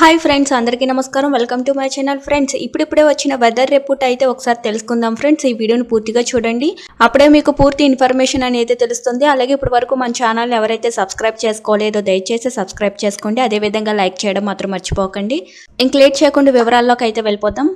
Hi friends, అందరికీ నమస్కారం. Welcome to my channel. Friends, ఇప్పుడిప్పుడే వచ్చిన వెదర్ రిపోర్ట్ అయితే ఒకసారి తెలుసుకుందాం. ఫ్రెండ్స్, ఈ వీడియోని పూర్తిగా చూడండి, అప్పుడే మీకు పూర్తి ఇన్ఫర్మేషన్ అనేది తెలుస్తుంది. అలాగే ఇప్పటి వరకు మన ఛానల్ ఎవరైతే సబ్స్క్రైబ్ చేసుకోలేదో దయచేసి సబ్స్క్రైబ్ చేసుకోండి. అదేవిధంగా లైక్ చేయడం మాత్రం మర్చిపోకండి. ఇంక లేట్ చేయకుండా వివరాల్లోకి అయితే వెళ్ళిపోతాం.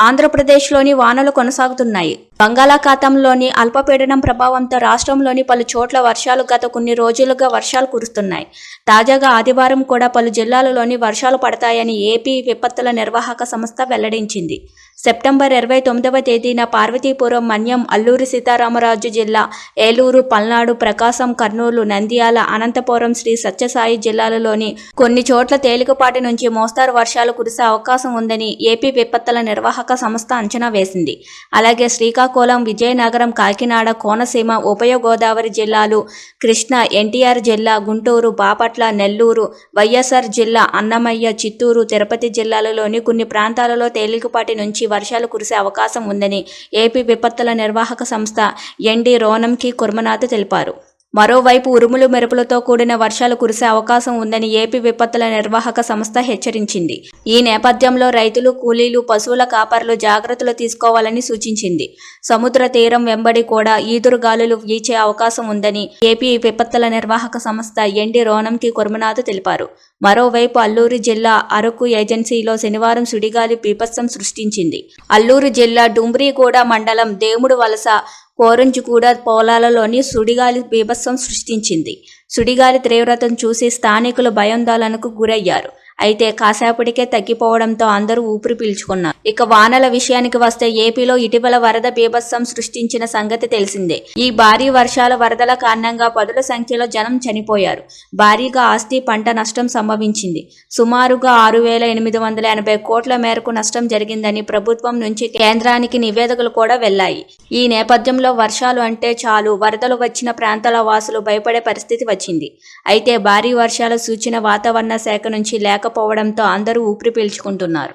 ఆంధ్రప్రదేశ్లోని వానలు కొనసాగుతున్నాయి. బంగాళాఖాతంలోని అల్పపీడనం ప్రభావంతో రాష్ట్రంలోని పలు చోట్ల వర్షాలు గత కొన్ని రోజులుగా వర్షాలు కురుస్తున్నాయి. తాజాగా ఆదివారం కూడా పలు జిల్లాలలోని వర్షాలు పడతాయని ఏపీ విపత్తుల నిర్వాహక సంస్థ వెల్లడించింది. సెప్టెంబర్ 29వ తేదీన పార్వతీపురం, మన్యం, అల్లూరి సీతారామరాజు జిల్లా, ఏలూరు, పల్నాడు, ప్రకాశం, కర్నూలు, నంద్యాల, అనంతపురం, శ్రీ సత్యసాయి జిల్లాలలోని కొన్ని చోట్ల తేలికపాటి నుంచి మోస్తారు వర్షాలు కురిసే అవకాశం ఉందని ఏపీ విపత్తుల నిర్వాహక సంస్థ అంచనా వేసింది. అలాగే శ్రీకాకుళం, విజయనగరం, కాకినాడ, కోనసీమ, ఉభయ గోదావరి జిల్లాలు, కృష్ణా, ఎన్టీఆర్ జిల్లా, గుంటూరు, బాపట్ల, నెల్లూరు, వైఎస్ఆర్ జిల్లా, అన్నమయ్య, చిత్తూరు, తిరుపతి జిల్లాలలోని కొన్ని ప్రాంతాలలో తేలికపాటి నుంచి వర్షాలు కురిసే అవకాశం ఉందని ఏపీ విపత్తుల నిర్వాహక సంస్థ ఎన్డీ రోనంకి కుర్మనాథ్ తెలిపారు. మరోవైపు ఉరుములు మెరుపులతో కూడిన వర్షాలు కురిసే అవకాశం ఉందని ఏపీ విపత్తుల నిర్వాహక సంస్థ హెచ్చరించింది. ఈ నేపథ్యంలో రైతులు, కూలీలు, పశువుల కాపర్లు జాగ్రత్తలు తీసుకోవాలని సూచించింది. సముద్ర తీరం వెంబడి కూడా ఈదురుగాలులు వీచే అవకాశం ఉందని ఏపీ విపత్తుల నిర్వాహక సంస్థ ఎన్డీ రోనంకి కుర్మనాథ్ తెలిపారు. మరోవైపు అల్లూరు జిల్లా అరకు ఏజెన్సీలో శనివారం సుడిగాలి బీభత్సం సృష్టించింది. అల్లూరు జిల్లా డుమ్రిగూడ మండలం దేవుడు వలస, కోరంజిగూడ పొలాలలోని సుడిగాలి బీభత్సం సృష్టించింది. సుడిగాలి తీవ్రతను చూసి స్థానికులు భయాందోళనకు గురయ్యారు. అయితే కాసేపటికే తగ్గిపోవడంతో అందరూ ఊపిరి పీల్చుకున్నారు. ఇక వానల విషయానికి వస్తే ఏపీలో ఇటీవల వరద బీభత్సం సృష్టించిన సంగతి తెలిసిందే. ఈ భారీ వర్షాల వరదల కారణంగా పదుల సంఖ్యలో జనం చనిపోయారు. భారీగా ఆస్తి, పంట నష్టం సంభవించింది. సుమారుగా 6,880 కోట్ల మేరకు నష్టం జరిగిందని ప్రభుత్వం నుంచి కేంద్రానికి నివేదికలు కూడా వెళ్లాయి. ఈ నేపథ్యంలో వర్షాలు అంటే చాలు వరదలు వచ్చిన ప్రాంతాల వాసులు భయపడే పరిస్థితి వచ్చింది. అయితే భారీ వర్షాల సూచన వాతావరణ శాఖ నుంచి లేకపోవడంతో అందరూ ఊపిరి పీల్చుకుంటున్నారు.